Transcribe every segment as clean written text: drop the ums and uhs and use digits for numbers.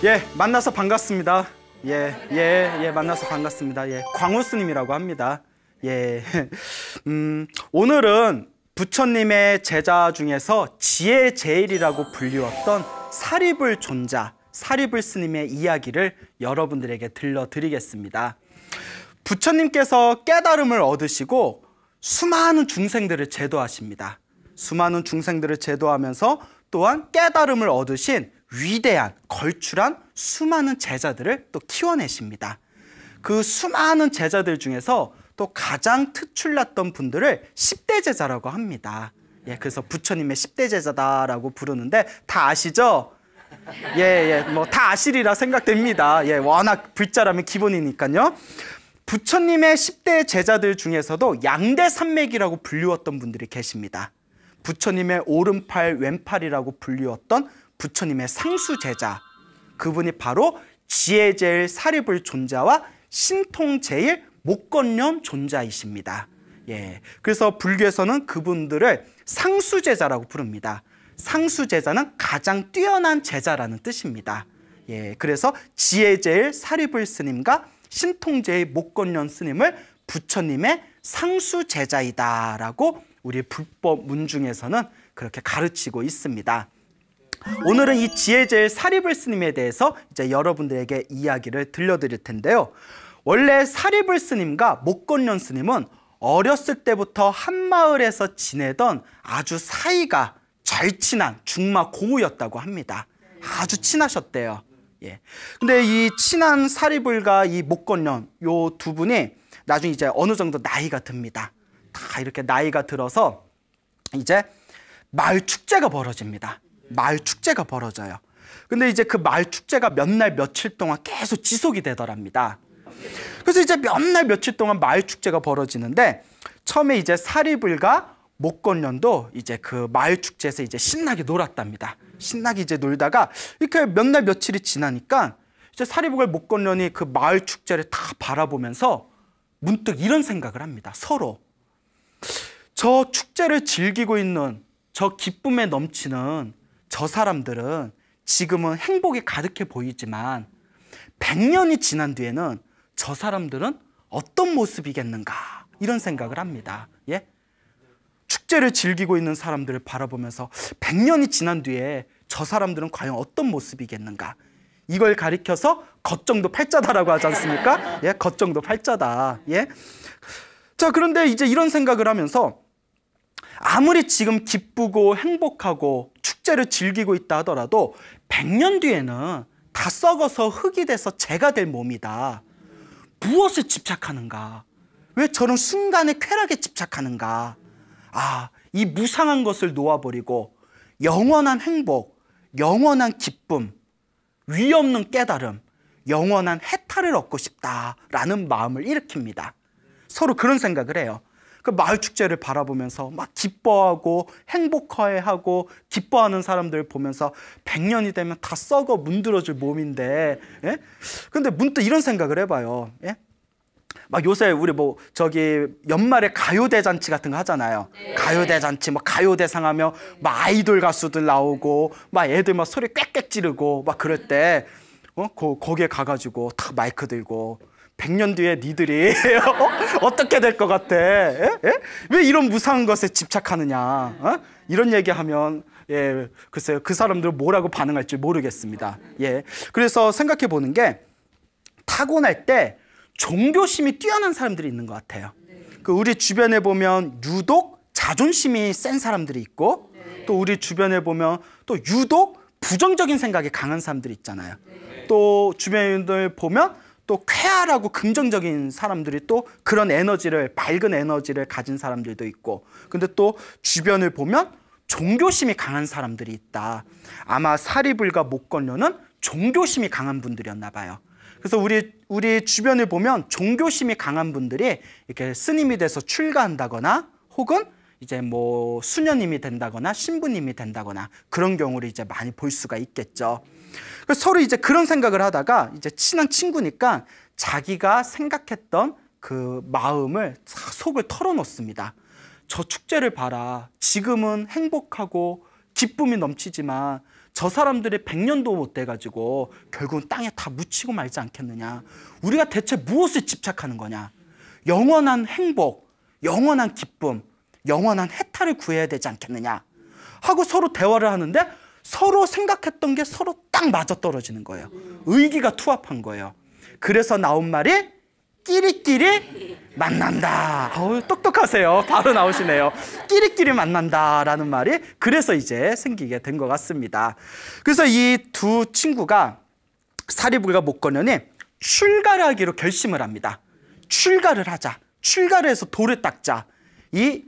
예, 만나서 반갑습니다. 만나서 반갑습니다. 예, 광우 스님이라고 합니다. 예, 오늘은 부처님의 제자 중에서 지혜 제일이라고 불리웠던 사리불 존자, 사리불 스님의 이야기를 여러분들에게 들려드리겠습니다. 부처님께서 깨달음을 얻으시고 수많은 중생들을 제도하십니다. 수많은 중생들을 제도하면서 또한 깨달음을 얻으신 위대한, 걸출한 수많은 제자들을 또 키워내십니다. 그 수많은 제자들 중에서 또 가장 특출났던 분들을 10대 제자라고 합니다. 예, 그래서 부처님의 10대 제자다라고 부르는데 다 아시죠? 뭐 다 아시리라 생각됩니다. 예, 워낙 불자라면 기본이니까요. 부처님의 10대 제자들 중에서도 양대산맥이라고 불리웠던 분들이 계십니다. 부처님의 오른팔, 왼팔이라고 불리웠던 부처님의 상수제자, 그분이 바로 지혜제일 사리불 존자와 신통제일 목건련 존자이십니다. 예, 그래서 불교에서는 그분들을 상수제자라고 부릅니다. 상수제자는 가장 뛰어난 제자라는 뜻입니다. 예, 그래서 지혜제일 사리불 스님과 신통제일 목건련 스님을 부처님의 상수제자이다라고 우리 불법 문중에서는 그렇게 가르치고 있습니다. 오늘은 이 지혜제일 사리불 스님에 대해서 이제 여러분들에게 이야기를 들려드릴 텐데요. 원래 사리불 스님과 목건련 스님은 어렸을 때부터 한마을에서 지내던 아주 사이가 절친한 중마 고우였다고 합니다. 아주 친하셨대요. 예. 근데 이 친한 사리불과 이 목건련 요 두 분이 나중에 이제 어느 정도 나이가 듭니다. 다 이렇게 나이가 들어서 이제 마을 축제가 벌어집니다. 마을 축제가 벌어져요. 근데 이제 그 마을 축제가 몇 날 며칠 동안 계속 지속이 되더랍니다. 그래서 이제 몇 날 며칠 동안 마을 축제가 벌어지는데 처음에 이제 사리불과 목건련도 이제 그 마을 축제에서 이제 신나게 놀았답니다. 신나게 이제 놀다가 이렇게 몇 날 며칠이 지나니까 이제 사리불과 목건련이 그 마을 축제를 다 바라보면서 문득 이런 생각을 합니다. 서로 저 축제를 즐기고 있는 저 기쁨에 넘치는 저 사람들은 지금은 행복이 가득해 보이지만 100년이 지난 뒤에는 저 사람들은 어떤 모습이겠는가 이런 생각을 합니다. 예? 축제를 즐기고 있는 사람들을 바라보면서 100년이 지난 뒤에 저 사람들은 과연 어떤 모습이겠는가, 이걸 가리켜서 겉정도 팔자다라고 하지 않습니까? 예, 겉정도 팔자다. 예? 자, 그런데 이제 이런 생각을 하면서 아무리 지금 기쁘고 행복하고 축제를 즐기고 있다 하더라도 100년 뒤에는 다 썩어서 흙이 돼서 재가 될 몸이다. 무엇에 집착하는가? 왜 저런 순간의 쾌락에 집착하는가? 아, 이 무상한 것을 놓아버리고 영원한 행복, 영원한 기쁨, 위없는 깨달음, 영원한 해탈을 얻고 싶다라는 마음을 일으킵니다. 서로 그런 생각을 해요. 그 마을 축제를 바라보면서 막 기뻐하고 행복해하고 기뻐하는 사람들을 보면서 100년이 되면 다 썩어 문드러질 몸인데, 예? 근데 문득 이런 생각을 해봐요. 예? 막 요새 우리 뭐 저기 연말에 가요대잔치 같은 거 하잖아요. 네. 가요대잔치 뭐 가요대상 하면 막 아이돌 가수들 나오고 막 애들 막 소리 꽥꽥 지르고 막 그럴 때 거기에 가가지고 딱 마이크 들고 100년 뒤에 니들이 어떻게 될 것 같아? 예? 예? 왜 이런 무상한 것에 집착하느냐? 이런 얘기하면 예, 글쎄요, 그 사람들은 뭐라고 반응할지 모르겠습니다. 예, 그래서 생각해 보는 게 타고날 때 종교심이 뛰어난 사람들이 있는 것 같아요. 그 우리 주변에 보면 유독 자존심이 센 사람들이 있고 또 우리 주변에 보면 또 유독 부정적인 생각이 강한 사람들이 있잖아요. 또 주변을 보면 또 쾌활하고 긍정적인 사람들이 또 그런 에너지를, 밝은 에너지를 가진 사람들도 있고, 근데 또 주변을 보면 종교심이 강한 사람들이 있다. 아마 사리불과 목건련은 종교심이 강한 분들이었나 봐요. 그래서 우리 주변을 보면 종교심이 강한 분들이 이렇게 스님이 돼서 출가한다거나 혹은 이제 뭐 수녀님이 된다거나 신부님이 된다거나 그런 경우를 이제 많이 볼 수가 있겠죠. 그래서 서로 이제 그런 생각을 하다가 이제 친한 친구니까 자기가 생각했던 그 마음을 속을 털어놓습니다. 저 축제를 봐라. 지금은 행복하고 기쁨이 넘치지만 저 사람들이 100년도 못 돼가지고 결국은 땅에 다 묻히고 말지 않겠느냐. 우리가 대체 무엇을 집착하는 거냐. 영원한 행복, 영원한 기쁨, 영원한 해탈을 구해야 되지 않겠느냐 하고 서로 대화를 하는데 서로 생각했던 게 서로 딱 맞아떨어지는 거예요. 의기가 투합한 거예요. 그래서 나온 말이 끼리끼리 만난다. 똑똑하세요. 바로 나오시네요. 끼리끼리 만난다라는 말이 그래서 이제 생기게 된 것 같습니다. 그래서 이 두 친구가 사리불과 목건년이 출가를 하기로 결심을 합니다. 출가를 하자. 출가를 해서 돌을 닦자. 이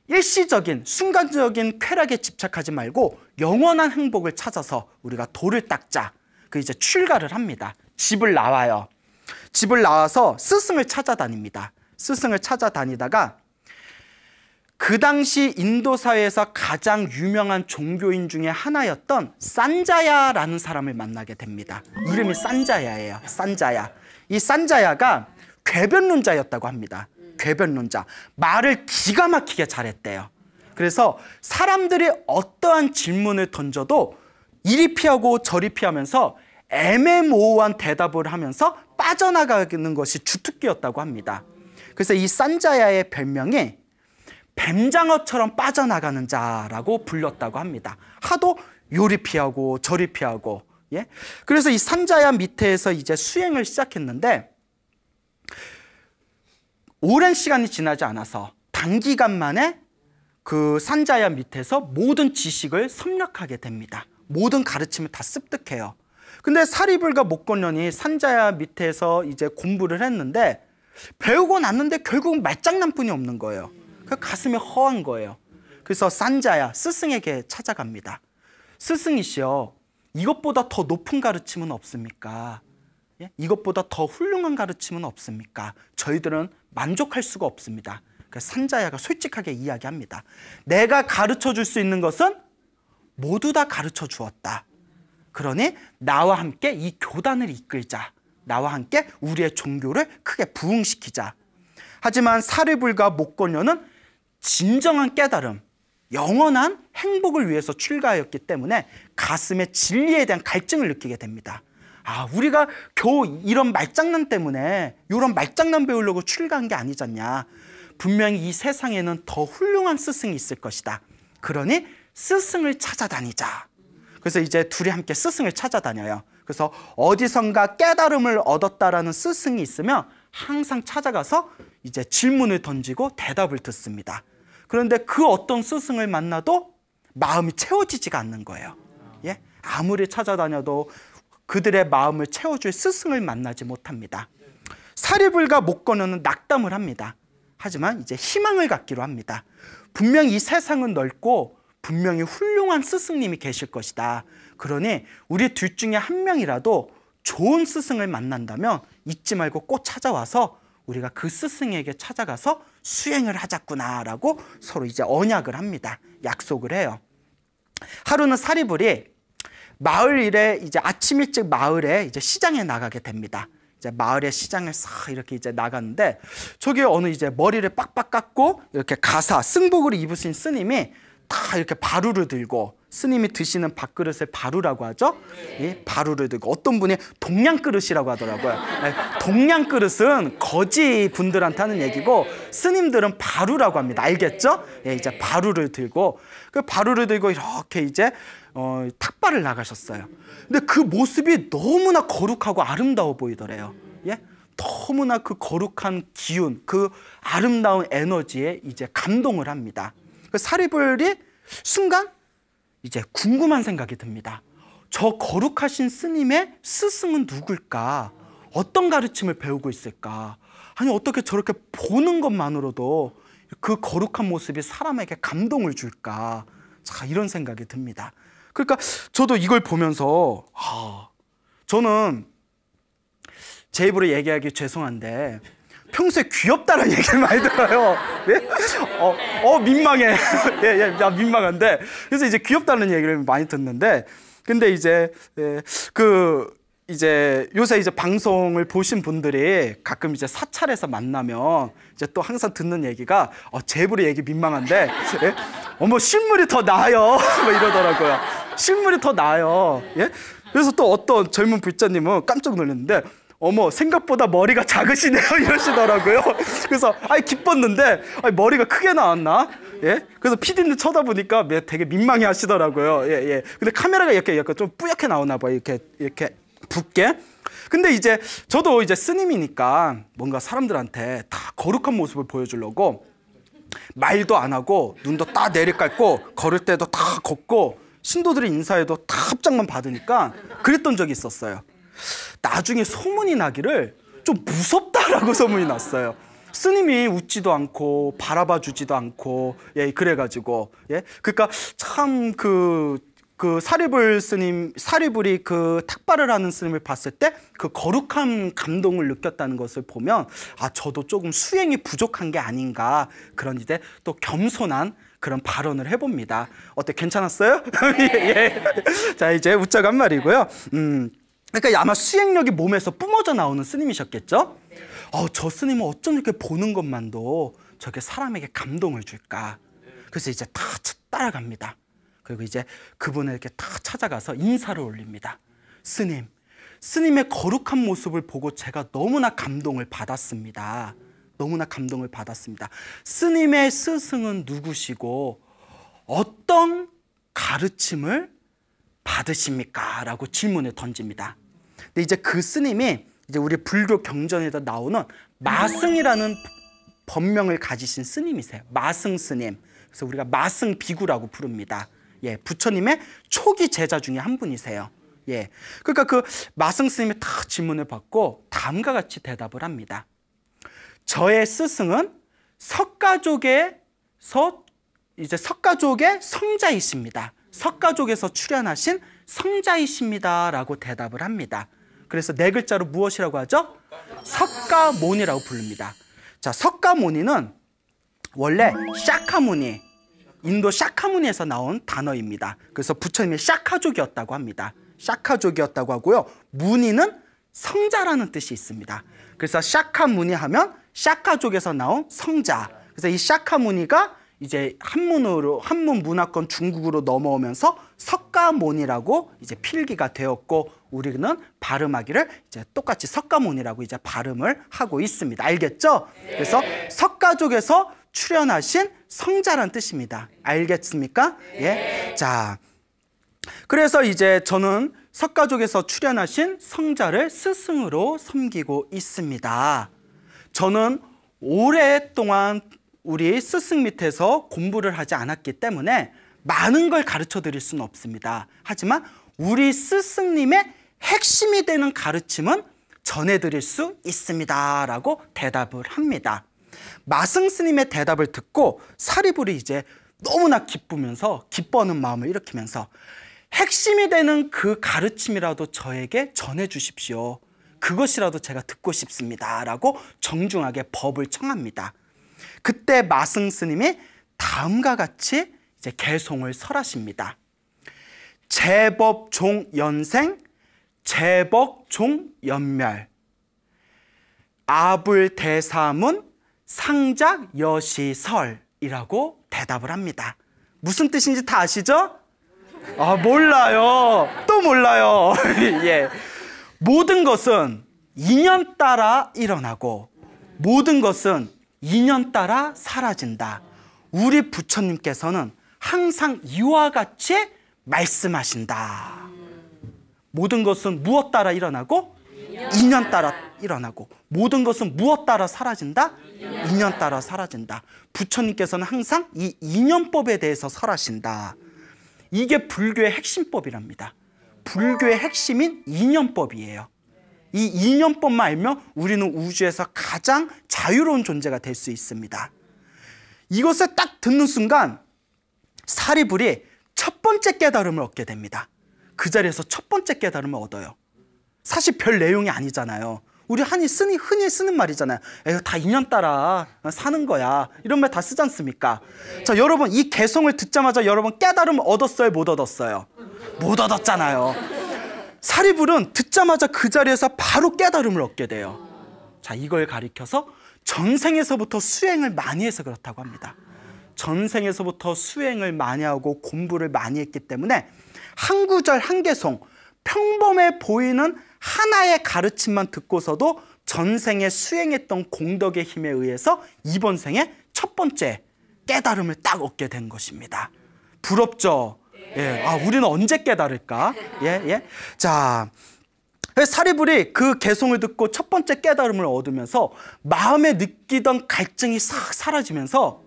일시적인 순간적인 쾌락에 집착하지 말고 영원한 행복을 찾아서 우리가 돌을 닦자. 그 이제 출가를 합니다. 집을 나와요. 집을 나와서 스승을 찾아다닙니다. 스승을 찾아다니다가 그 당시 인도 사회에서 가장 유명한 종교인 중에 하나였던 산자야라는 사람을 만나게 됩니다. 이름이 산자야예요. 산자야. 이 산자야가 궤변론자였다고 합니다. 궤변론자. 말을 기가 막히게 잘했대요. 그래서 사람들이 어떠한 질문을 던져도 이리 피하고 저리 피하면서 애매모호한 대답을 하면서 빠져나가는 것이 주특기였다고 합니다. 그래서 이 산자야의 별명이 뱀장어처럼 빠져나가는 자라고 불렸다고 합니다. 하도 요리 피하고 저리 피하고. 예? 그래서 이 산자야 밑에서 이제 수행을 시작했는데 오랜 시간이 지나지 않아서 단기간 만에 그 산자야 밑에서 모든 지식을 섭렵하게 됩니다. 모든 가르침을 다 습득해요. 근데 사리불과 목건년이 산자야 밑에서 이제 공부를 했는데 배우고 났는데 결국은 말장난뿐이 없는 거예요. 그 가슴이 허한 거예요. 그래서 산자야 스승에게 찾아갑니다. 스승이시여, 이것보다 더 높은 가르침은 없습니까? 예? 이것보다 더 훌륭한 가르침은 없습니까? 저희들은 만족할 수가 없습니다. 그래서 산자야가 솔직하게 이야기합니다. 내가 가르쳐 줄 수 있는 것은 모두 다 가르쳐 주었다. 그러니 나와 함께 이 교단을 이끌자. 나와 함께 우리의 종교를 크게 부흥시키자. 하지만 사리불과 목건년은 진정한 깨달음, 영원한 행복을 위해서 출가하였기 때문에 가슴에 진리에 대한 갈증을 느끼게 됩니다. 아, 우리가 겨우 이런 말장난 때문에 이런 말장난 배우려고 출가한 게 아니잖냐. 분명히 이 세상에는 더 훌륭한 스승이 있을 것이다. 그러니 스승을 찾아다니자. 그래서 이제 둘이 함께 스승을 찾아다녀요. 그래서 어디선가 깨달음을 얻었다라는 스승이 있으면 항상 찾아가서 이제 질문을 던지고 대답을 듣습니다. 그런데 그 어떤 스승을 만나도 마음이 채워지지가 않는 거예요. 예? 아무리 찾아다녀도 그들의 마음을 채워줄 스승을 만나지 못합니다. 사리불과 목건년은 낙담을 합니다. 하지만 이제 희망을 갖기로 합니다. 분명히 이 세상은 넓고 분명히 훌륭한 스승님이 계실 것이다. 그러니 우리 둘 중에 한 명이라도 좋은 스승을 만난다면 잊지 말고 꼭 찾아와서 우리가 그 스승에게 찾아가서 수행을 하자꾸나라고 서로 이제 언약을 합니다. 약속을 해요. 하루는 사리불이 마을 일에 이제 아침 일찍 마을에 이제 시장에 나가게 됩니다. 이제 마을의 시장을 싹 이렇게 이제 나갔는데 저기 어느 이제 머리를 빡빡 깎고 이렇게 가사 승복을 입으신 스님이 다 이렇게 바루를 들고, 스님이 드시는 밥그릇을 바루라고 하죠. 이 바루를 들고, 어떤 분이 동냥그릇이라고 하더라고요. 동냥그릇은 거지 분들한테 하는 얘기고 스님들은 바루라고 합니다. 알겠죠? 예, 이제 바루를 들고, 그 바루를 들고 이렇게 이제 탁발을 나가셨어요. 근데 그 모습이 너무나 거룩하고 아름다워 보이더래요. 예? 너무나 그 거룩한 기운, 그 아름다운 에너지에 이제 감동을 합니다. 그 사리불이 순간 이제 궁금한 생각이 듭니다. 저 거룩하신 스님의 스승은 누굴까? 어떤 가르침을 배우고 있을까? 아니 어떻게 저렇게 보는 것만으로도 그 거룩한 모습이 사람에게 감동을 줄까? 자, 이런 생각이 듭니다. 그러니까 저도 이걸 보면서 저는 제 입으로 얘기하기 죄송한데 평소에 귀엽다는 얘기를 많이 들어요. 예? 민망해. 예, 나 민망한데. 그래서 이제 귀엽다는 얘기를 많이 듣는데, 근데 이제 이제 요새 이제 방송을 보신 분들이 가끔 이제 사찰에서 만나면 이제 또 항상 듣는 얘기가 제 입으로 얘기 민망한데, 예? 실물이 더 나아요. 뭐 이러더라고요. 실물이 더 나아요. 예? 그래서 또 어떤 젊은 불자님은 깜짝 놀랐는데 어머 생각보다 머리가 작으시네요 이러시더라고요. 그래서 기뻤는데 머리가 크게 나왔나? 예? 그래서 PD님 쳐다보니까 되게 민망해 하시더라고요. 예, 예. 근데 카메라가 이렇게 약간 좀 뿌옇게 나오나 봐요. 이렇게 붓게. 근데 이제 저도 이제 스님이니까 뭔가 사람들한테 다 거룩한 모습을 보여주려고 말도 안 하고 눈도 딱 내리깔고 걸을 때도 다 걷고 신도들이 인사해도 다 합장만 받으니까 그랬던 적이 있었어요. 나중에 소문이 나기를 좀 무섭다라고 소문이 났어요. 스님이 웃지도 않고 바라봐 주지도 않고 그래가지고 그러니까 참 그 사리불이 그 탁발을 하는 스님을 봤을 때 그 거룩한 감동을 느꼈다는 것을 보면 저도 조금 수행이 부족한 게 아닌가 그런 이제 또 겸손한 그런 발언을 해봅니다. 어때 괜찮았어요? 예. 자 이제 웃자고 한 말이고요. 그러니까 아마 수행력이 몸에서 뿜어져 나오는 스님이셨겠죠? 저 스님은 어쩜 이렇게 보는 것만도 저게 사람에게 감동을 줄까? 그래서 이제 다 따라갑니다. 그리고 이제 그분을 이렇게 다 찾아가서 인사를 올립니다. 스님의 거룩한 모습을 보고 제가 너무나 감동을 받았습니다. 너무나 감동을 받았습니다. 스님의 스승은 누구시고 어떤 가르침을 받으십니까? 라고 질문을 던집니다. 근데 이제 그 스님이 이제 우리 불교 경전에도 나오는 마승이라는 법명을 가지신 스님이세요. 마승 스님. 그래서 우리가 마승 비구라고 부릅니다. 예, 부처님의 초기 제자 중에 한 분이세요. 예, 그러니까 그 마승 스님이 다 질문을 받고 다음과 같이 대답을 합니다. 저의 스승은 석가족의 성자이십니다. 석가족에서 출현하신 성자이십니다라고 대답을 합니다. 그래서 네 글자로 무엇이라고 하죠? 석가모니라고 부릅니다. 자, 석가모니는 원래 샤카무니, 인도 샤카무니에서 나온 단어입니다. 그래서 부처님의 샤카족이었다고 합니다. 샤카족이었다고 하고요. 무니는 성자라는 뜻이 있습니다. 그래서 샤카무니 하면 샤카족에서 나온 성자. 그래서 이 샤카무니가 이제 한문 문화권 중국으로 넘어오면서 석가모니라고 이제 필기가 되었고 우리는 발음하기를 이제 똑같이 석가모니라고 이제 발음을 하고 있습니다. 알겠죠? 그래서 석가족에서 출현하신 성자란 뜻입니다. 알겠습니까? 예. 자, 그래서 이제 저는 석가족에서 출현하신 성자를 스승으로 섬기고 있습니다. 저는 오랫동안 우리 스승 밑에서 공부를 하지 않았기 때문에 많은 걸 가르쳐 드릴 수는 없습니다. 하지만 우리 스승님의 핵심이 되는 가르침은 전해드릴 수 있습니다 라고 대답을 합니다. 마승 스님의 대답을 듣고 사리불이 이제 너무나 기뻐하는 마음을 일으키면서 핵심이 되는 그 가르침이라도 저에게 전해 주십시오. 그것이라도 제가 듣고 싶습니다 라고 정중하게 법을 청합니다. 그때 마승 스님이 다음과 같이 이제 개송을 설하십니다. 제법종연생, 제법종연멸, 아불대사문, 상작여시설이라고 대답을 합니다. 무슨 뜻인지 다 아시죠? 몰라요. 또 몰라요. 예. 모든 것은 인연 따라 일어나고 모든 것은 인연 따라 사라진다. 우리 부처님께서는 항상 이와 같이 말씀하신다. 모든 것은 무엇 따라 일어나고? 인연 따라 일어나고. 모든 것은 무엇 따라 사라진다? 인연 따라 사라진다. 부처님께서는 항상 이 인연법에 대해서 설하신다. 이게 불교의 핵심법이랍니다. 불교의 핵심인 인연법이에요. 이 인연법만 알면 우리는 우주에서 가장 자유로운 존재가 될 수 있습니다. 이것을 딱 듣는 순간 사리불이 첫 번째 깨달음을 얻게 됩니다. 그 자리에서 첫 번째 깨달음을 얻어요. 사실 별 내용이 아니잖아요. 우리 흔히 쓰는 말이잖아요. 에휴, 다 인연 따라 사는 거야. 이런 말 다 쓰지 않습니까? 자, 여러분 이 개성을 듣자마자 여러분 깨달음을 얻었어요? 못 얻었어요? 못 얻었잖아요. 사리불은 듣자마자 그 자리에서 바로 깨달음을 얻게 돼요. 자, 이걸 가리켜서 전생에서부터 수행을 많이 해서 그렇다고 합니다. 전생에서부터 수행을 많이 하고 공부를 많이 했기 때문에 한 구절 한 개송, 평범해 보이는 하나의 가르침만 듣고서도 전생에 수행했던 공덕의 힘에 의해서 이번 생에 첫 번째 깨달음을 딱 얻게 된 것입니다. 부럽죠? 예. 아, 우리는 언제 깨달을까? 예. 자, 사리불이 그 개송을 듣고 첫 번째 깨달음을 얻으면서 마음에 느끼던 갈증이 싹 사라지면서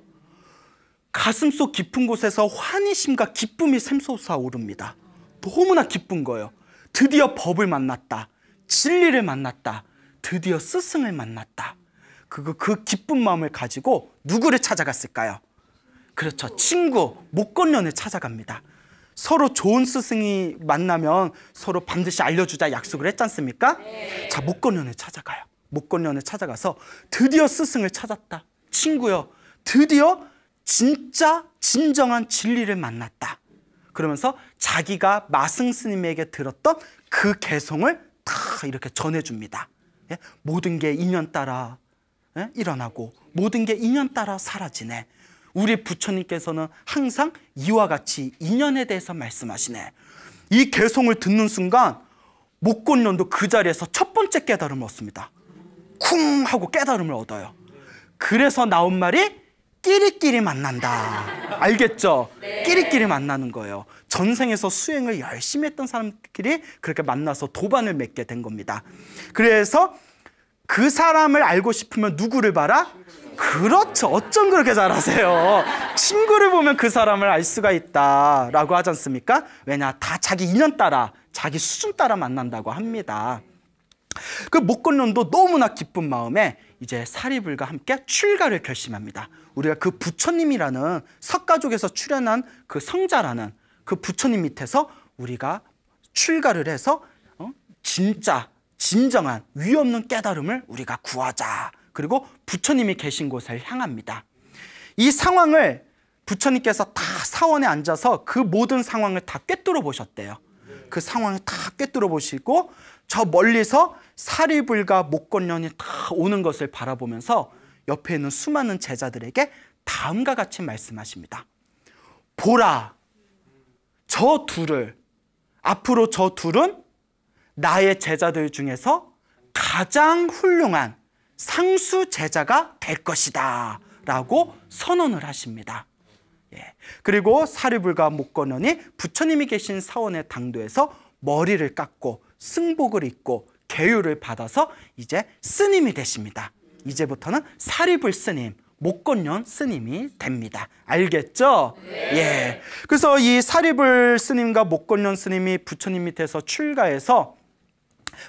가슴속 깊은 곳에서 환희심과 기쁨이 샘솟아 오릅니다. 너무나 기쁜 거예요. 드디어 법을 만났다. 진리를 만났다. 드디어 스승을 만났다. 그 기쁜 마음을 가지고 누구를 찾아갔을까요? 그렇죠. 친구, 목건년을 찾아갑니다. 서로 좋은 스승이 만나면 서로 반드시 알려주자 약속을 했지 않습니까? 자, 목건년을 찾아가요. 목건년을 찾아가서 드디어 스승을 찾았다. 친구여, 드디어 진짜 진정한 진리를 만났다. 그러면서 자기가 마승 스님에게 들었던 그 개송을 다 이렇게 전해줍니다. 예? 모든 게 인연 따라 일어나고 모든 게 인연 따라 사라지네. 우리 부처님께서는 항상 이와 같이 인연에 대해서 말씀하시네. 이 개송을 듣는 순간 목건년도 그 자리에서 첫 번째 깨달음을 얻습니다. 쿵 하고 깨달음을 얻어요. 그래서 나온 말이 끼리끼리 만난다. 알겠죠? 끼리끼리 만나는 거예요. 전생에서 수행을 열심히 했던 사람끼리 그렇게 만나서 도반을 맺게 된 겁니다. 그래서 그 사람을 알고 싶으면 누구를 봐라? 그렇죠. 어쩜 그렇게 잘하세요. 친구를 보면 그 사람을 알 수가 있다라고 하지 않습니까? 왜냐? 다 자기 인연 따라, 자기 수준 따라 만난다고 합니다. 그 목건년도 너무나 기쁜 마음에 이제 사리불과 함께 출가를 결심합니다. 우리가 그 부처님이라는 석가족에서 출현한 그 성자라는 그 부처님 밑에서 우리가 출가를 해서 진짜 진정한 위 없는 깨달음을 우리가 구하자. 그리고 부처님이 계신 곳을 향합니다. 이 상황을 부처님께서 다 사원에 앉아서 그 모든 상황을 다 꿰뚫어 보셨대요. 그 상황을 다 꿰뚫어 보시고 저 멀리서 사리불과 목건년이 다 오는 것을 바라보면서 옆에 있는 수많은 제자들에게 다음과 같이 말씀하십니다. 보라, 저 둘을, 앞으로 저 둘은 나의 제자들 중에서 가장 훌륭한 상수 제자가 될 것이다 라고 선언을 하십니다. 예. 그리고 사리불과 목건년이 부처님이 계신 사원의 당도에서 머리를 깎고 승복을 입고 계율을 받아서 이제 스님이 되십니다. 이제부터는 사리불 스님, 목건년 스님이 됩니다. 알겠죠? 예. 그래서 이 사리불 스님과 목건년 스님이 부처님 밑에서 출가해서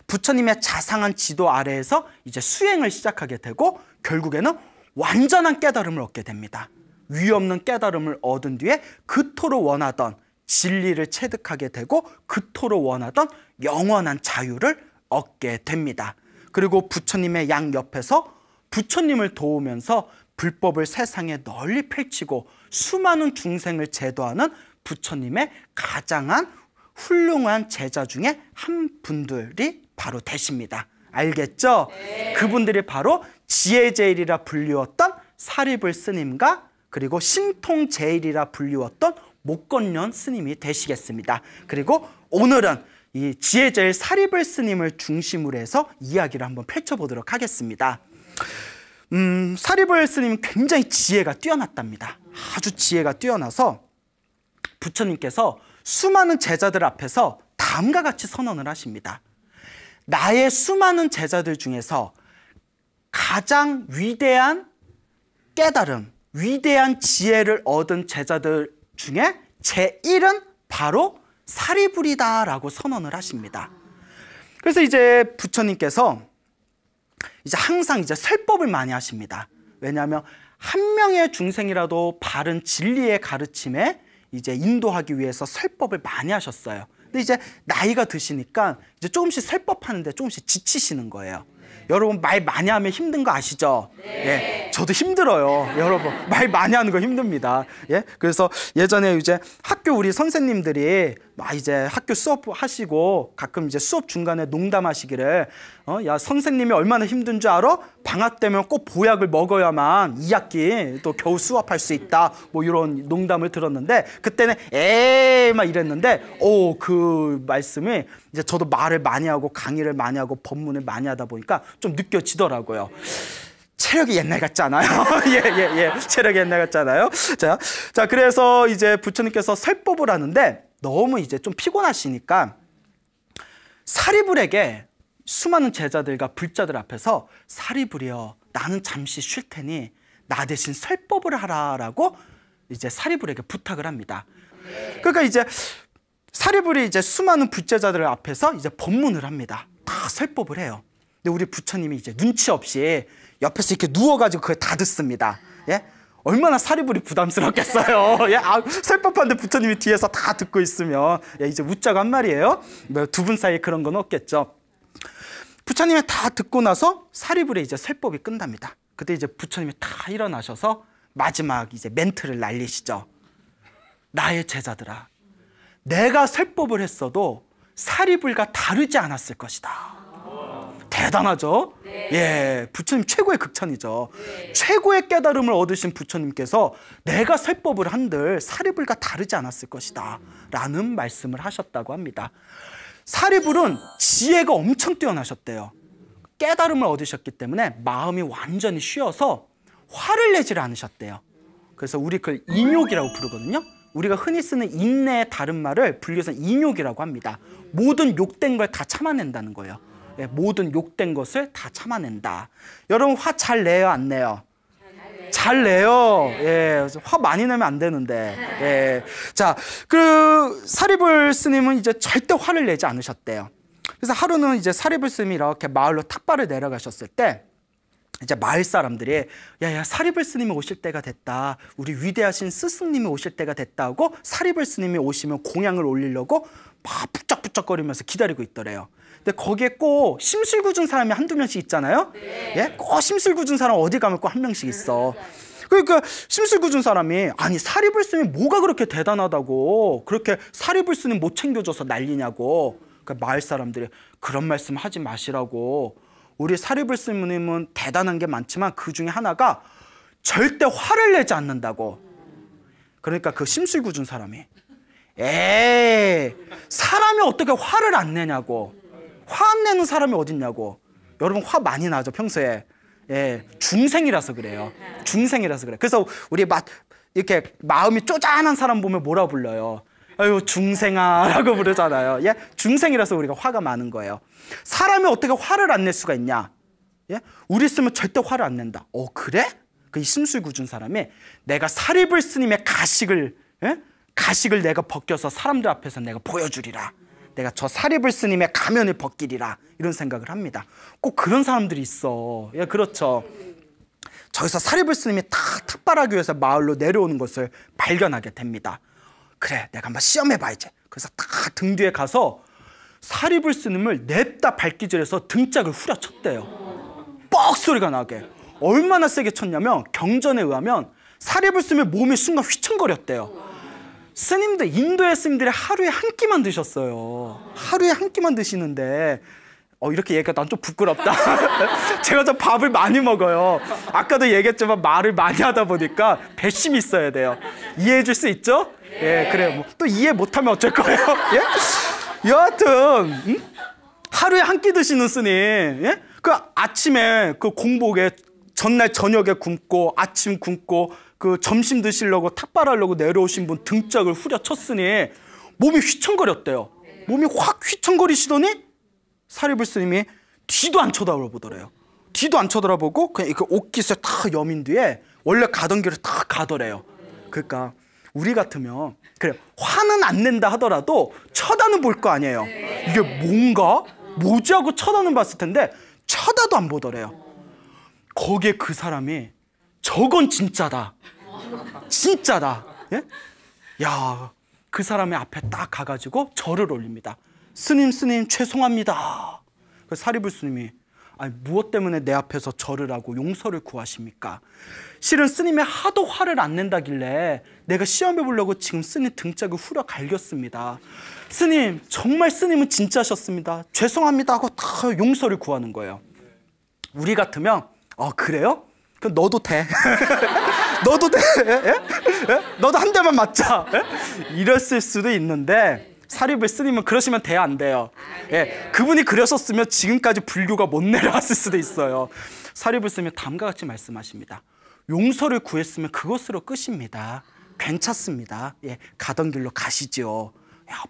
부처님의 자상한 지도 아래에서 이제 수행을 시작하게 되고 결국에는 완전한 깨달음을 얻게 됩니다. 위 없는 깨달음을 얻은 뒤에 그토록 원하던 진리를 체득하게 되고 그토록 원하던 영원한 자유를 얻게 됩니다. 그리고 부처님의 양옆에서 부처님을 도우면서 불법을 세상에 널리 펼치고 수많은 중생을 제도하는 부처님의 가장한 훌륭한 제자 중에 한 분들이 바로 되십니다. 알겠죠? 그분들이 바로 지혜제일이라 불리웠던 사리불 스님과 그리고 신통제일이라 불리웠던 목건년 스님이 되시겠습니다. 그리고 오늘은 이 지혜제일 사리불 스님을 중심으로 해서 이야기를 한번 펼쳐보도록 하겠습니다. 사리불 스님은 굉장히 지혜가 뛰어났답니다. 아주 지혜가 뛰어나서 부처님께서 수많은 제자들 앞에서 다음과 같이 선언을 하십니다. 나의 수많은 제자들 중에서 가장 위대한 깨달음, 위대한 지혜를 얻은 제자들 중에 제1은 바로 사리불이다 라고 선언을 하십니다. 그래서 이제 부처님께서 이제 항상 이제 설법을 많이 하십니다. 왜냐하면 한 명의 중생이라도 바른 진리의 가르침에 이제 인도하기 위해서 설법을 많이 하셨어요. 근데 이제 나이가 드시니까 이제 조금씩 설법하는데 조금씩 지치시는 거예요. 여러분 말 많이 하면 힘든 거 아시죠? 예. 저도 힘들어요. 여러분, 말 많이 하는 거 힘듭니다. 예? 그래서 예전에 이제 학교 우리 선생님들이 막 이제 학교 수업 하시고 가끔 이제 수업 중간에 농담하시기를 야, 선생님이 얼마나 힘든 줄 알아? 방학 되면 꼭 보약을 먹어야만 2학기 또 겨우 수업할 수 있다. 뭐 이런 농담을 들었는데 그때는 에이 막 이랬는데 그 말씀이 이제 저도 말을 많이 하고 강의를 많이 하고 법문을 많이 하다 보니까 좀 느껴지더라고요. 체력이 옛날 같잖아요. 예. 체력이 옛날 같잖아요. 자, 그래서 이제 부처님께서 설법을 하는데 너무 이제 좀 피곤하시니까 사리불에게 수많은 제자들과 불자들 앞에서 사리불이여, 나는 잠시 쉴 테니 나 대신 설법을 하라라고 이제 사리불에게 부탁을 합니다. 그러니까 이제 사리불이 이제 수많은 불제자들 앞에서 이제 법문을 합니다. 다 설법을 해요. 근데 우리 부처님이 이제 눈치 없이 옆에서 이렇게 누워가지고 그걸 다 듣습니다. 예? 얼마나 사리불이 부담스럽겠어요. 예? 설법하는데 부처님이 뒤에서 다 듣고 있으면 이제 웃자고 한 말이에요. 뭐 두 분 사이에 그런 건 없겠죠. 부처님이 다 듣고 나서 사리불의 이제 설법이 끝납니다. 그때 이제 부처님이 다 일어나셔서 마지막 이제 멘트를 날리시죠. 나의 제자들아, 내가 설법을 했어도 사리불과 다르지 않았을 것이다. 대단하죠? 네. 예, 부처님 최고의 극찬이죠. 네. 최고의 깨달음을 얻으신 부처님께서 내가 설법을 한들 사리불과 다르지 않았을 것이다 라는 말씀을 하셨다고 합니다. 사리불은 지혜가 엄청 뛰어나셨대요. 깨달음을 얻으셨기 때문에 마음이 완전히 쉬어서 화를 내질 않으셨대요. 그래서 우리 그걸 인욕이라고 부르거든요. 우리가 흔히 쓰는 인내의 다른 말을 분리해서 인욕이라고 합니다. 모든 욕된 걸 다 참아낸다는 거예요. 예, 모든 욕된 것을 다 참아낸다. 여러분 화 잘 내요, 안 내요? 잘 내요. 예, 화 많이 내면 안 되는데. 예. 자, 그 사리불 스님은 이제 절대 화를 내지 않으셨대요. 그래서 하루는 이제 사리불 스님이 이렇게 마을로 탁발을 내려가셨을 때 이제 마을 사람들이 야, 사리불 스님이 오실 때가 됐다. 우리 위대하신 스승님이 오실 때가 됐다 하고 사리불 스님이 오시면 공양을 올리려고 막 북적북적거리면서 기다리고 있더래요. 근데 거기에 꼭 심술궂은 사람이 한두 명씩 있잖아요. 네. 예? 꼭 심술궂은 사람 어디 가면 꼭 한 명씩 있어. 그러니까 심술궂은 사람이 아니 사리불 스님 뭐가 그렇게 대단하다고 그렇게 사리불 스님 못 챙겨줘서 난리냐고. 그러니까 마을 사람들이 그런 말씀 하지 마시라고. 우리 사리불 스님은 대단한 게 많지만 그 중에 하나가 절대 화를 내지 않는다고. 그러니까 그 심술궂은 사람이 에이, 사람이 어떻게 화를 안 내냐고. 화 안 내는 사람이 어딨냐고. 여러분 화 많이 나죠 평소에. 예, 중생이라서 그래요. 중생이라서 그래. 그래서 우리 이렇게 마음이 쪼잔한 사람 보면 뭐라 불러요? 아유 중생아라고 부르잖아요. 예, 중생이라서 우리가 화가 많은 거예요. 사람이 어떻게 화를 안 낼 수가 있냐? 예, 우리 있으면 절대 화를 안 낸다. 그래? 그 심술궂은 사람이 내가 사리불 스님의 가식을 내가 벗겨서 사람들 앞에서 내가 보여주리라. 내가 저 사리불 스님의 가면을 벗기리라. 이런 생각을 합니다. 꼭 그런 사람들이 있어. 예, 그렇죠. 저기서 사리불 스님이 탁발하기 위해서 마을로 내려오는 것을 발견하게 됩니다. 그래, 내가 한번 시험해봐야지. 그래서 딱 등 뒤에 가서 사리불 스님을 냅다 발기질해서 등짝을 후려쳤대요. 뻑 소리가 나게. 얼마나 세게 쳤냐면 경전에 의하면 사리불 스님의 몸이 순간 휘청거렸대요. 스님들, 인도의 스님들이 하루에 한 끼만 드셨어요. 하루에 한 끼만 드시는데 이렇게 얘기가 난 좀 부끄럽다. 제가 좀 밥을 많이 먹어요. 아까도 얘기했지만 말을 많이 하다 보니까 배심이 있어야 돼요. 이해해 줄 수 있죠? 예, 그래요. 또 이해 못하면 어쩔 거예요? 예? 여하튼 하루에 한 끼 드시는 스님, 예? 그 아침에 그 공복에 전날 저녁에 굶고 아침 굶고 그 점심 드시려고 탁발하려고 내려오신 분 등짝을 후려쳤으니 몸이 휘청거렸대요. 몸이 확 휘청거리시더니 사리불 스님이 뒤도 안 쳐다보더래요. 뒤도 안 쳐다보고 그냥 그 옷깃을 탁 여민 뒤에 원래 가던 길을 탁 가더래요. 그러니까 우리 같으면 그래 화는 안 낸다 하더라도 쳐다는 볼 거 아니에요. 이게 뭔가? 뭐지 하고 쳐다는 봤을 텐데 쳐다도 안 보더래요. 거기에 그 사람이 저건 진짜다. 진짜다. 예? 야, 그 사람의 앞에 딱 가가지고 절을 올립니다. 스님 죄송합니다. 그 사리불 스님이 아니, 무엇 때문에 내 앞에서 절을 하고 용서를 구하십니까? 실은 스님이 하도 화를 안 낸다길래 내가 시험해 보려고 지금 스님 등짝을 후려 갈겼습니다. 스님, 정말 스님은 진짜셨습니다. 죄송합니다 하고 다 용서를 구하는 거예요. 우리 같으면 그래요? 그럼 너도 돼. 너도 돼. 너도 한 대만 맞자. 이랬을 수도 있는데 사리불 스님은 그러시면 돼야 안 돼요. 그분이 그러셨으면 지금까지 불교가 못 내려왔을 수도 있어요. 사리불 스님이 다음과 같이 말씀하십니다. 용서를 구했으면 그것으로 끝입니다. 괜찮습니다. 가던 길로 가시죠.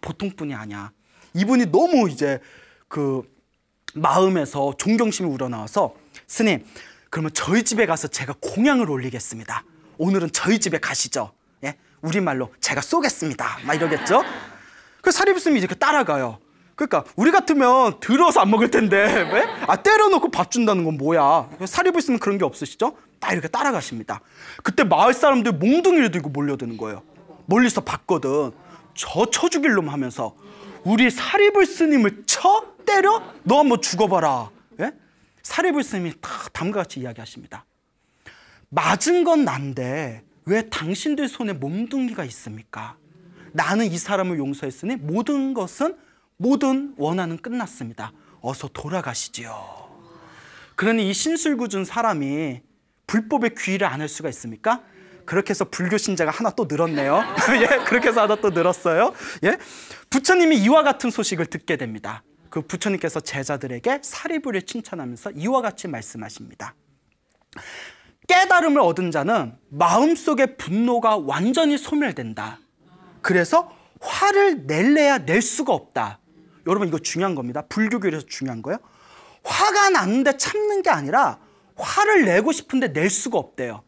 보통 분이 아니야. 이분이 너무 이제 그 마음에서 존경심이 우러나와서 스님, 그러면 저희 집에 가서 제가 공양을 올리겠습니다. 오늘은 저희 집에 가시죠. 우리말로 제가 쏘겠습니다. 막 이러겠죠. 그래서 사리불 스님이 이렇게 따라가요. 그러니까 우리 같으면 들어서 안 먹을 텐데 왜? 때려놓고 밥 준다는 건 뭐야. 사리불 스님은 그런 게 없으시죠? 딱 이렇게 따라가십니다. 그때 마을 사람들 몽둥이를 들고 몰려드는 거예요. 멀리서 봤거든. 쳐 죽일 놈 하면서 우리 사리불 스님을 때려? 너 한번 죽어봐라. 사리불 스님이 다음과 같이 이야기하십니다. 맞은 건 난데 왜 당신들 손에 몽둥이가 있습니까? 나는 이 사람을 용서했으니 모든 원한은 끝났습니다. 어서 돌아가시지요. 그러니 이 신술구 준 사람이 불법의 귀의를 안 할 수가 있습니까? 그렇게 해서 불교 신자가 하나 또 늘었네요. 그렇게 해서 하나 또 늘었어요. 부처님이 이와 같은 소식을 듣게 됩니다. 그 부처님께서 제자들에게 사리불을 칭찬하면서 이와 같이 말씀하십니다. 깨달음을 얻은 자는 마음속의 분노가 완전히 소멸된다. 그래서 화를 낼래야 낼 수가 없다. 여러분, 이거 중요한 겁니다. 불교계에서 중요한 거예요. 화가 나는데 참는 게 아니라 화를 내고 싶은데 낼 수가 없대요.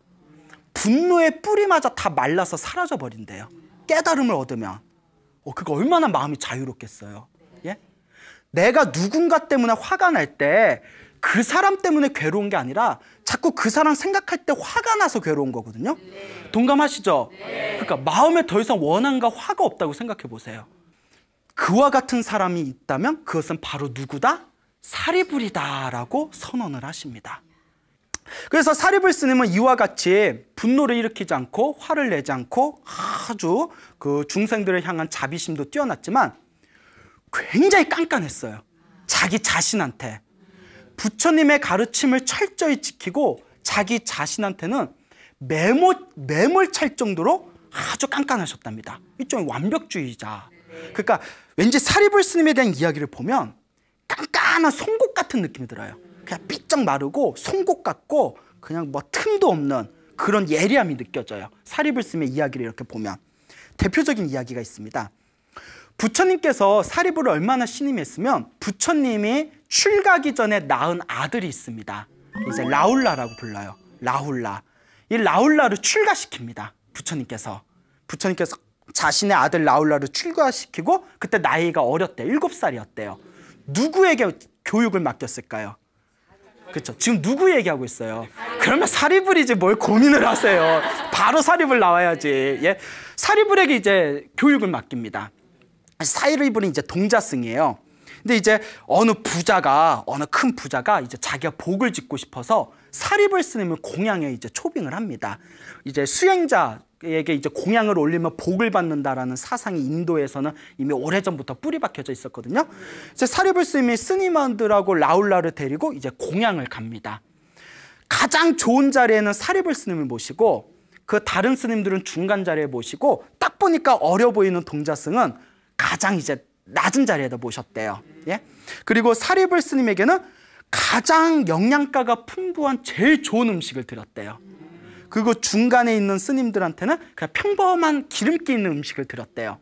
분노의 뿌리마저 다 말라서 사라져버린대요. 깨달음을 얻으면. 그거 얼마나 마음이 자유롭겠어요. 내가 누군가 때문에 화가 날 때 그 사람 때문에 괴로운 게 아니라 자꾸 그 사람 생각할 때 화가 나서 괴로운 거거든요. 동감하시죠? 그러니까 마음에 더 이상 원한과 화가 없다고 생각해 보세요. 그와 같은 사람이 있다면 그것은 바로 누구다? 사리불이다라고 선언을 하십니다. 그래서 사리불 스님은 이와 같이 분노를 일으키지 않고 화를 내지 않고 아주 그 중생들을 향한 자비심도 뛰어났지만 굉장히 깐깐했어요. 자기 자신한테. 부처님의 가르침을 철저히 지키고 자기 자신한테는 매몰 찰 정도로 아주 깐깐하셨답니다. 일종의 완벽주의자. 그러니까 왠지 사리불 스님에 대한 이야기를 보면 깐깐한 송곳 같은 느낌이 들어요. 그냥 삐쩍 마르고 송곳 같고 그냥 뭐 틈도 없는 그런 예리함이 느껴져요. 사리불 스님의 이야기를 이렇게 보면. 대표적인 이야기가 있습니다. 부처님께서 사리불을 얼마나 신임했으면 부처님이 출가하기 전에 낳은 아들이 있습니다. 이제 라울라라고 불러요. 라훌라. 이 라울라를 출가시킵니다. 부처님께서 자신의 아들 라울라를 출가시키고 그때 나이가 어렸대요. 7살이었대요. 누구에게 교육을 맡겼을까요? 그렇죠. 지금 누구 얘기하고 있어요? 그러면 사리불이지 뭘 고민을 하세요. 바로 사리불 나와야지. 사리불에게 이제 교육을 맡깁니다. 사리불은 이제 동자승이에요. 근데 이제 어느 큰 부자가 이제 자기가 복을 짓고 싶어서 사리불 스님을 공양에 이제 초빙을 합니다. 이제 수행자에게 이제 공양을 올리면 복을 받는다라는 사상이 인도에서는 이미 오래전부터 뿌리 박혀져 있었거든요. 이제 사리불 스님이 스님들하고 라울라를 데리고 이제 공양을 갑니다. 가장 좋은 자리에는 사리불 스님을 모시고 그 다른 스님들은 중간 자리에 모시고 딱 보니까 어려 보이는 동자승은 가장 이제 낮은 자리에다 모셨대요. 그리고 사리불 스님에게는 가장 영양가가 풍부한 제일 좋은 음식을 드렸대요. 그리고 중간에 있는 스님들한테는 그냥 평범한 기름기 있는 음식을 드렸대요.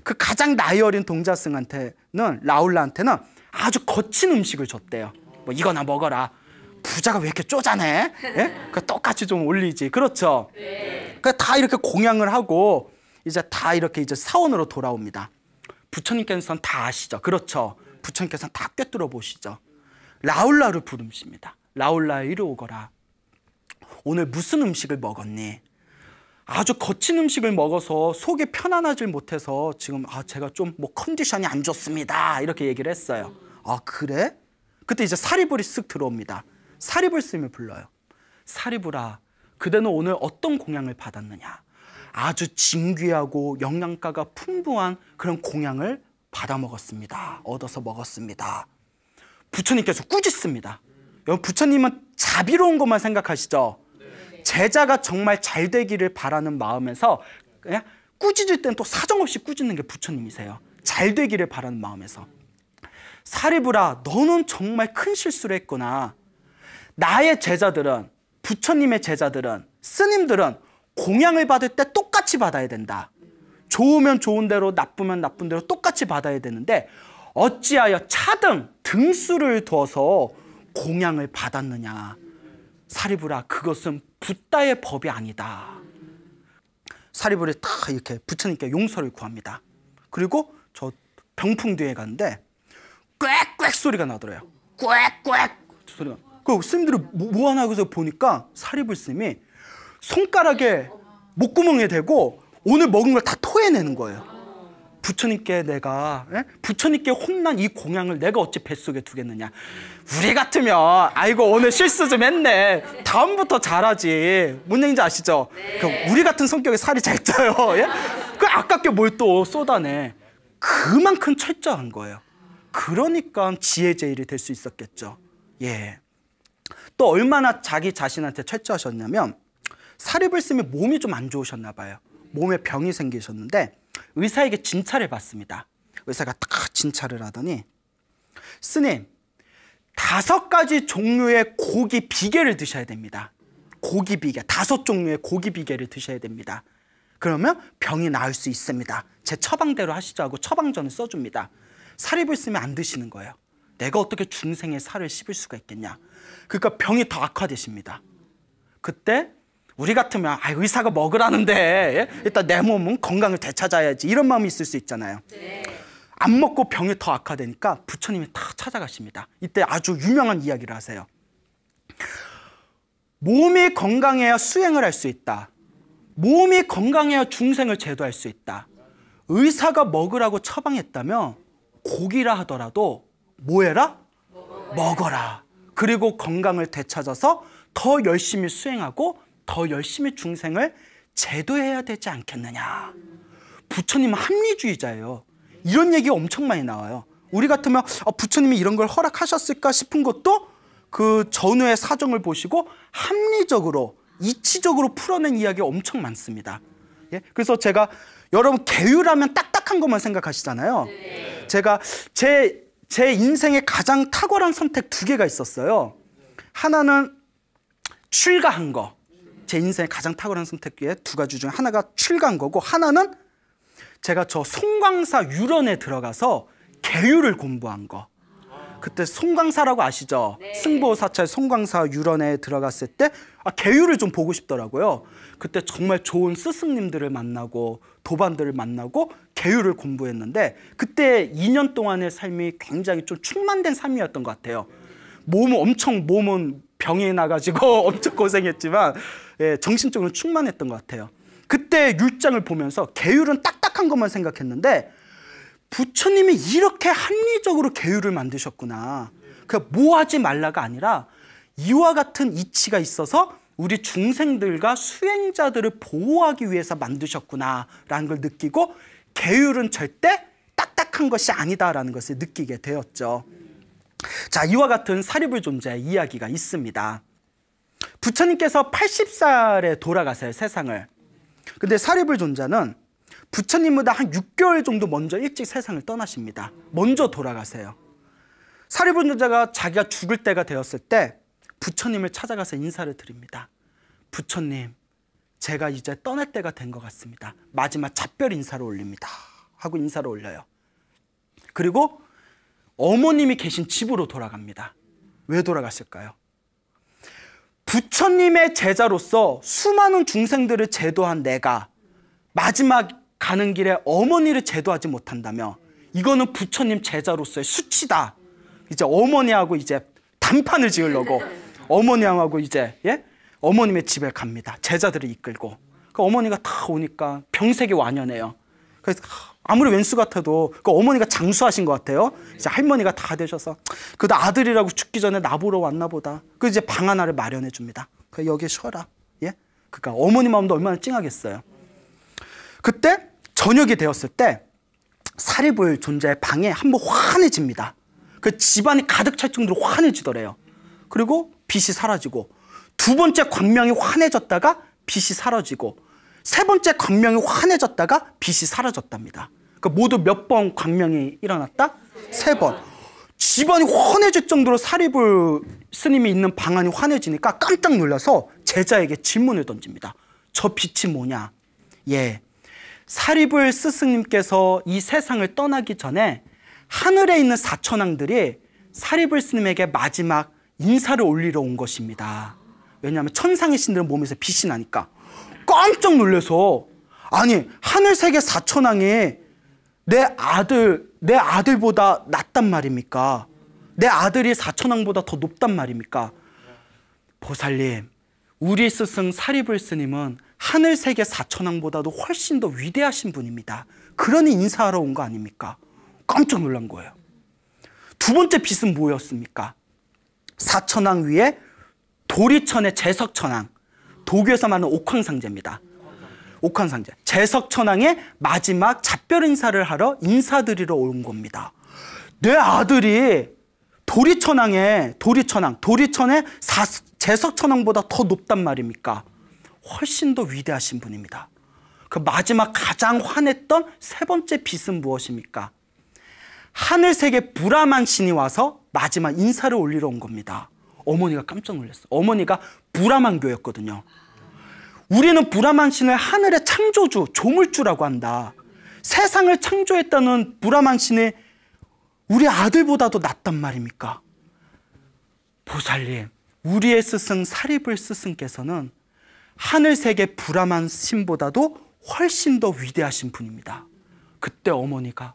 그 가장 나이 어린 동자승한테는 라울라한테는 아주 거친 음식을 줬대요. 뭐 이거나 먹어라. 부자가 왜 이렇게 쪼잔해? 그 똑같이 좀 올리지. 그렇죠? 그 다 이렇게 공양을 하고 이제 다 이렇게 이제 사원으로 돌아옵니다. 부처님께서는 다 아시죠? 그렇죠. 부처님께서는 다 꿰뚫어 보시죠. 라울라를 부르십니다. 라울라 이리 오거라. 오늘 무슨 음식을 먹었니? 아주 거친 음식을 먹어서 속이 편안하지 못해서 지금 제가 좀 뭐 컨디션이 안 좋습니다. 이렇게 얘기를 했어요. 아, 그래? 그때 이제 사리불이 쓱 들어옵니다. 사리불스님을 불러요. 사리불아, 그대는 오늘 어떤 공양을 받았느냐? 아주 진귀하고 영양가가 풍부한 그런 공양을 받아 먹었습니다. 얻어서 먹었습니다. 부처님께서 꾸짖습니다. 여러분, 부처님은 자비로운 것만 생각하시죠? 제자가 정말 잘 되기를 바라는 마음에서 그냥 꾸짖을 땐 또 사정없이 꾸짖는 게 부처님이세요. 잘 되기를 바라는 마음에서. 사리불아, 너는 정말 큰 실수를 했구나. 나의 제자들은, 부처님의 제자들은, 스님들은 공양을 받을 때 똑같이 받아야 된다. 좋으면 좋은 대로, 나쁘면 나쁜 대로 똑같이 받아야 되는데 어찌하여 차등, 등수를 둬서 공양을 받았느냐. 사리불아, 그것은 붓다의 법이 아니다. 사리불이 딱 이렇게 부처님께 용서를 구합니다. 그리고 저 병풍 뒤에 갔는데 꽥꽥 소리가 나더래요. 꽥꽥 소리가. 그 스님들이 뭐 하나 그래서 보니까 사리불 스님이 손가락에 목구멍에 대고 오늘 먹은 걸 다 토해내는 거예요. 부처님께 내가, 부처님께 혼난 이 공양을 내가 어찌 뱃속에 두겠느냐. 우리 같으면 아이고 오늘 실수 좀 했네, 다음부터 잘하지. 뭔 얘기인지 아시죠? 우리 같은 성격에 살이 잘 쪄요. 예? 그 아깝게 뭘 또 쏟아내. 그만큼 철저한 거예요. 그러니까 지혜제일이 될 수 있었겠죠. 예. 또 얼마나 자기 자신한테 철저하셨냐면 사리불 스님이 몸이 좀 안 좋으셨나 봐요. 몸에 병이 생기셨는데 의사에게 진찰을 받습니다. 의사가 딱 진찰을 하더니 스님, 5가지 종류의 고기 비계를 드셔야 됩니다. 고기 비계, 5종류의 고기 비계를 드셔야 됩니다. 그러면 병이 나을 수 있습니다. 제 처방대로 하시죠 하고 처방전을 써줍니다. 사리불 스님이 안 드시는 거예요. 내가 어떻게 중생의 살을 씹을 수가 있겠냐. 그러니까 병이 더 악화되십니다. 그때 우리 같으면 의사가 먹으라는데 일단 내 몸은 건강을 되찾아야지, 이런 마음이 있을 수 있잖아요. 네. 안 먹고 병이 더 악화되니까 부처님이 다 찾아가십니다. 이때 아주 유명한 이야기를 하세요. 몸이 건강해야 수행을 할 수 있다. 몸이 건강해야 중생을 제도할 수 있다. 의사가 먹으라고 처방했다면 고기라 하더라도 뭐 해라? 먹어라. 그리고 건강을 되찾아서 더 열심히 수행하고 더 열심히 중생을 제도해야 되지 않겠느냐. 부처님은 합리주의자예요. 이런 얘기가 엄청 많이 나와요. 우리 같으면 부처님이 이런 걸 허락하셨을까 싶은 것도 그 전후의 사정을 보시고 합리적으로, 이치적으로 풀어낸 이야기가 엄청 많습니다. 예? 그래서 제가, 여러분 계율하면 딱딱한 것만 생각하시잖아요. 네. 제가 제 인생에 가장 탁월한 선택 2개가 있었어요. 하나는 출가한 거. 제 인생에 가장 탁월한 선택 2가지 중에 하나가 출가한 거고, 하나는 제가 저 송광사 유런에 들어가서 계율을 공부한 거. 그때 송광사라고 아시죠? 네. 승보사찰 송광사 유런에 들어갔을 때 계율을 좀 보고 싶더라고요. 그때 정말 좋은 스승님들을 만나고 도반들을 만나고 계율을 공부했는데 그때 2년 동안의 삶이 굉장히 좀 충만된 삶이었던 것 같아요. 몸은 병이 나가지고 엄청 고생했지만 정신적으로 충만했던 것 같아요. 그때 율장을 보면서 계율은 딱딱한 것만 생각했는데 부처님이 이렇게 합리적으로 계율을 만드셨구나. 뭐 하지 말라가 아니라 이와 같은 이치가 있어서 우리 중생들과 수행자들을 보호하기 위해서 만드셨구나라는 걸 느끼고 계율은 절대 딱딱한 것이 아니다라는 것을 느끼게 되었죠. 자, 이와 같은 사리불 존재의 이야기가 있습니다. 부처님께서 80살에 돌아가세요, 세상을. 근데 사리불 존자는 부처님보다 한 6개월 정도 먼저 일찍 세상을 떠나십니다. 먼저 돌아가세요. 사리불 존자가 자기가 죽을 때가 되었을 때 부처님을 찾아가서 인사를 드립니다. 부처님, 제가 이제 떠날 때가 된 것 같습니다. 마지막 작별 인사를 올립니다. 하고 인사를 올려요. 그리고 어머님이 계신 집으로 돌아갑니다. 왜 돌아갔을까요? 부처님의 제자로서 수많은 중생들을 제도한 내가 마지막 가는 길에 어머니를 제도하지 못한다며 이거는 부처님 제자로서의 수치다. 이제 어머니하고 이제 단판을 지으려고 어머니하고 이제 어머님의 집에 갑니다. 제자들을 이끌고. 그 어머니가 다 오니까 병색이 완연해요. 그래서 아무리 왼수 같아도 그 어머니가 장수하신 것 같아요. 이제 할머니가 다 되셔서 그래도 아들이라고 죽기 전에 나보러 왔나 보다. 그 이제 방 하나를 마련해 줍니다. 그 여기 쉬어라. 예? 그러니까 어머니 마음도 얼마나 찡하겠어요. 그때 저녁이 되었을 때 사리불 존자의 방에 한번 환해집니다. 그 집안이 가득 찰 정도로 환해지더래요. 그리고 빛이 사라지고 두 번째 광명이 환해졌다가 빛이 사라지고 세 번째 광명이 환해졌다가 빛이 사라졌답니다. 그러니까 모두 몇 번 광명이 일어났다? 3번. 집안이 환해질 정도로 사리불 스님이 있는 방 안이 환해지니까 깜짝 놀라서 제자에게 질문을 던집니다. 저 빛이 뭐냐? 예, 사리불 스승님께서 이 세상을 떠나기 전에 하늘에 있는 사천왕들이 사리불 스님에게 마지막 인사를 올리러 온 것입니다. 왜냐하면 천상의 신들은 몸에서 빛이 나니까. 깜짝 놀라서 아니 하늘세계 사천왕이 내 아들보다 낫단 말입니까? 내 아들이 사천왕보다 더 높단 말입니까? 보살님, 우리 스승 사리불 스님은 하늘세계 사천왕보다도 훨씬 더 위대하신 분입니다. 그러니 인사하러 온 거 아닙니까? 깜짝 놀란 거예요. 두 번째 빛은 뭐였습니까? 사천왕 위에 도리천의 제석천왕, 도교에서 말하는 옥황상제입니다. 옥황상제. 제석천왕의 마지막 작별 인사를 하러 인사드리러 온 겁니다. 내 아들이 도리천의 제석천왕보다 더 높단 말입니까? 훨씬 더 위대하신 분입니다. 그 마지막 가장 환했던 세 번째 빛은 무엇입니까? 하늘세계 브라만 신이 와서 마지막 인사를 올리러 온 겁니다. 어머니가 깜짝 놀랐어요. 어머니가 브라만교였거든요. 우리는 브라만 신을 하늘의 창조주, 조물주라고 한다. 세상을 창조했다는 브라만 신이 우리 아들보다도 낫단 말입니까? 보살님, 우리의 스승 사리불 스승께서는 하늘세계 브라만 신보다도 훨씬 더 위대하신 분입니다. 그때 어머니가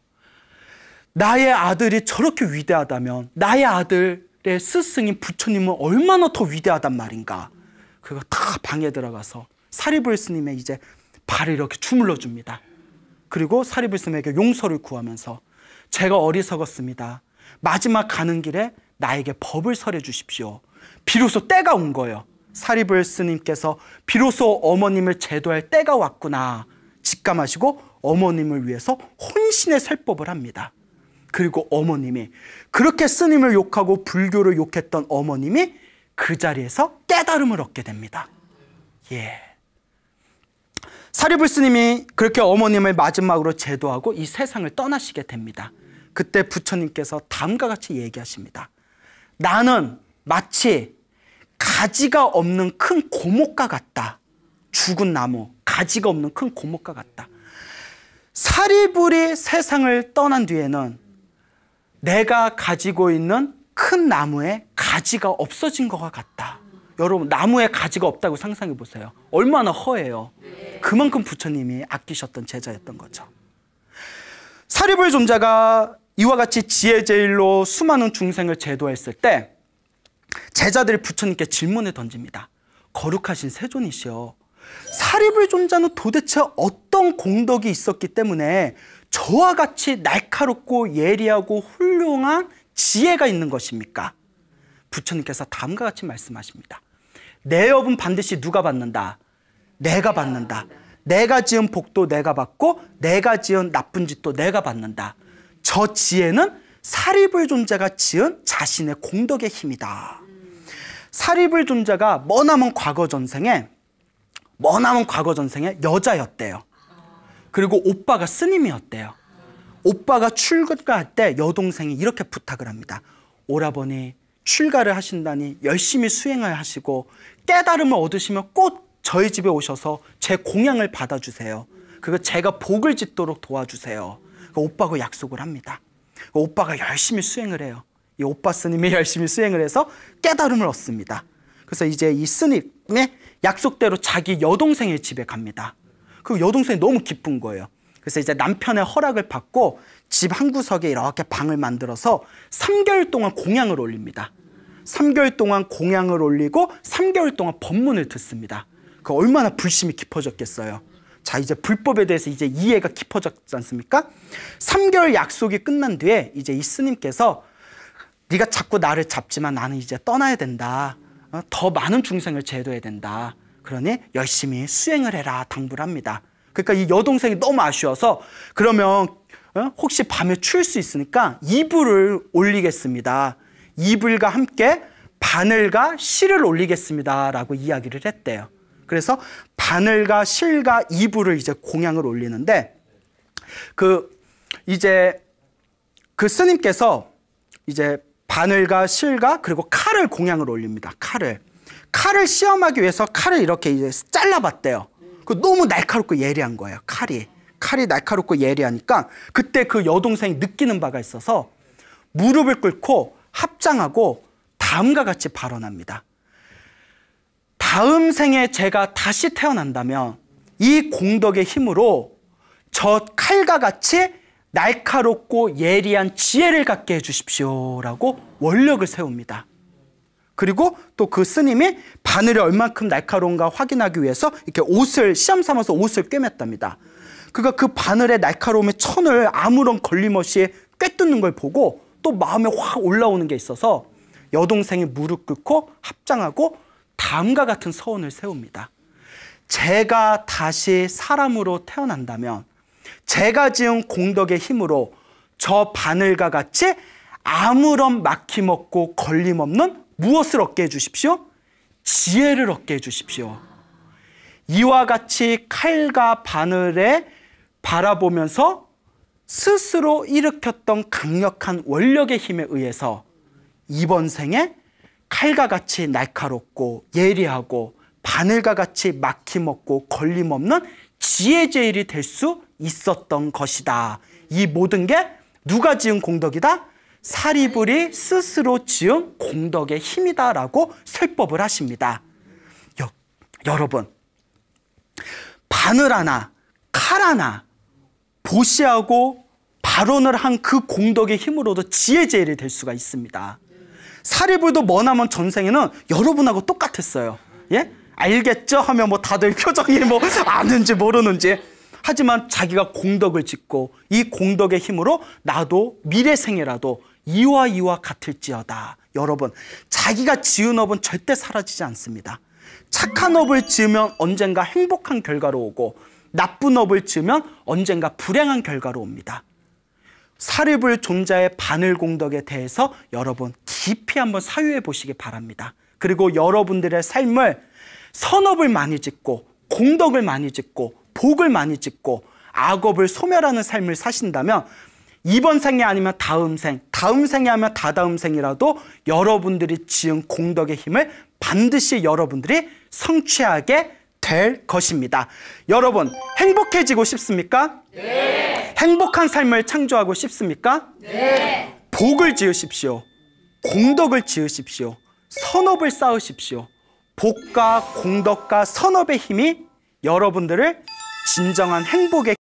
나의 아들이 저렇게 위대하다면 나의 아들의 스승인 부처님은 얼마나 더 위대하단 말인가. 그거 다 방에 들어가서 사리불 스님의 이제 발을 이렇게 주물러 줍니다. 그리고 사리불 스님에게 용서를 구하면서 제가 어리석었습니다. 마지막 가는 길에 나에게 법을 설해 주십시오. 비로소 때가 온 거예요. 사리불 스님께서 비로소 어머님을 제도할 때가 왔구나 직감하시고 어머님을 위해서 혼신의 설법을 합니다. 그리고 어머님이 그렇게 스님을 욕하고 불교를 욕했던 어머님이 그 자리에서 깨달음을 얻게 됩니다. 예. 사리불 스님이 그렇게 어머님을 마지막으로 제도하고 이 세상을 떠나시게 됩니다. 그때 부처님께서 다음과 같이 얘기하십니다. 나는 마치 가지가 없는 큰 고목과 같다. 죽은 나무, 가지가 없는 큰 고목과 같다. 사리불이 세상을 떠난 뒤에는 내가 가지고 있는 큰 나무에 가지가 없어진 것과 같다. 여러분, 나무에 가지가 없다고 상상해 보세요. 얼마나 허해요. 그만큼 부처님이 아끼셨던 제자였던 거죠. 사리불 존자가 이와 같이 지혜제일로 수많은 중생을 제도했을 때 제자들이 부처님께 질문을 던집니다. 거룩하신 세존이시여, 사리불 존자는 도대체 어떤 공덕이 있었기 때문에 저와 같이 날카롭고 예리하고 훌륭한 지혜가 있는 것입니까? 부처님께서 다음과 같이 말씀하십니다. 내 업은 반드시 누가 받는다? 내가 받는다. 내가 지은 복도 내가 받고 내가 지은 나쁜 짓도 내가 받는다. 저 지혜는 사리불 존자가 지은 자신의 공덕의 힘이다. 사리불 존자가 머나먼 과거 전생에 여자였대요. 그리고 오빠가 스님이었대요. 오빠가 출가할 때 여동생이 이렇게 부탁을 합니다. 오라버니, 출가를 하신다니 열심히 수행을 하시고 깨달음을 얻으시면 꼭 저희 집에 오셔서 제 공양을 받아주세요. 그거 제가 복을 짓도록 도와주세요. 오빠가 약속을 합니다. 오빠가 열심히 수행을 해요. 이 오빠 스님이 열심히 수행을 해서 깨달음을 얻습니다. 그래서 이제 이 스님의 약속대로 자기 여동생의 집에 갑니다. 그 여동생이 너무 기쁜 거예요. 그래서 이제 남편의 허락을 받고 집 한 구석에 이렇게 방을 만들어서 3개월 동안 공양을 올립니다. 3개월 동안 공양을 올리고 3개월 동안 법문을 듣습니다. 그 얼마나 불심이 깊어졌겠어요. 자, 이제 불법에 대해서 이제 이해가 깊어졌지 않습니까? 3개월 약속이 끝난 뒤에 이제 이 스님께서 네가 자꾸 나를 잡지만 나는 이제 떠나야 된다. 더 많은 중생을 제도해야 된다. 그러니 열심히 수행을 해라 당부를 합니다. 그러니까 이 여동생이 너무 아쉬워서 그러면 혹시 밤에 추울 수 있으니까 이불을 올리겠습니다. 이불과 함께 바늘과 실을 올리겠습니다 라고 이야기를 했대요. 그래서 바늘과 실과 이불을 이제 공양을 올리는데 이제 그 스님께서 이제 바늘과 실과 그리고 칼을 공양을 올립니다. 칼을 시험하기 위해서 칼을 이렇게 이제 잘라봤대요. 너무 날카롭고 예리한 거예요. 칼이 날카롭고 예리하니까 그때 그 여동생이 느끼는 바가 있어서 무릎을 꿇고 합장하고 다음과 같이 발언합니다. 다음 생에 제가 다시 태어난다면 이 공덕의 힘으로 저 칼과 같이 날카롭고 예리한 지혜를 갖게 해주십시오 라고 원력을 세웁니다. 그리고 또 그 스님이 바늘이 얼만큼 날카로운가 확인하기 위해서 이렇게 시험 삼아서 옷을 꿰맸답니다. 그러니까 그 바늘의 날카로움의 천을 아무런 걸림없이 꿰뚫는 걸 보고 또 마음에 확 올라오는 게 있어서 여동생이 무릎 꿇고 합장하고 다음과 같은 서원을 세웁니다. 제가 다시 사람으로 태어난다면 제가 지은 공덕의 힘으로 저 바늘과 같이 아무런 막힘없고 걸림없는 무엇을 얻게 해주십시오? 지혜를 얻게 해주십시오. 이와 같이 칼과 바늘에 바라보면서 스스로 일으켰던 강력한 원력의 힘에 의해서 이번 생에 칼과 같이 날카롭고 예리하고 바늘과 같이 막힘없고 걸림없는 지혜제일이 될 수 있었던 것이다. 이 모든 게 누가 지은 공덕이다? 사리불이 스스로 지은 공덕의 힘이다라고 설법을 하십니다. 여러분, 바늘 하나, 칼 하나 보시하고 발언을 한 그 공덕의 힘으로도 지혜제일이 될 수가 있습니다. 사리불도 머나먼 전생에는 여러분하고 똑같았어요. 예? 알겠죠? 하면 뭐 다들 표정이 뭐 아는지 모르는지. 하지만 자기가 공덕을 짓고 이 공덕의 힘으로 나도 미래생이라도 이와 같을지어다. 여러분, 자기가 지은 업은 절대 사라지지 않습니다. 착한 업을 지으면 언젠가 행복한 결과로 오고 나쁜 업을 지으면 언젠가 불행한 결과로 옵니다. 사리불 존자의 바늘 공덕에 대해서 여러분 깊이 한번 사유해 보시기 바랍니다. 그리고 여러분들의 삶을 선업을 많이 짓고 공덕을 많이 짓고 복을 많이 짓고 악업을 소멸하는 삶을 사신다면 이번 생이 아니면 다음 생, 다음 생이 아니면 다다음 생이라도 여러분들이 지은 공덕의 힘을 반드시 여러분들이 성취하게 될 것입니다. 여러분, 행복해지고 싶습니까? 네. 행복한 삶을 창조하고 싶습니까? 네. 복을 지으십시오. 공덕을 지으십시오. 선업을 쌓으십시오. 복과 공덕과 선업의 힘이 여러분들을 진정한 행복의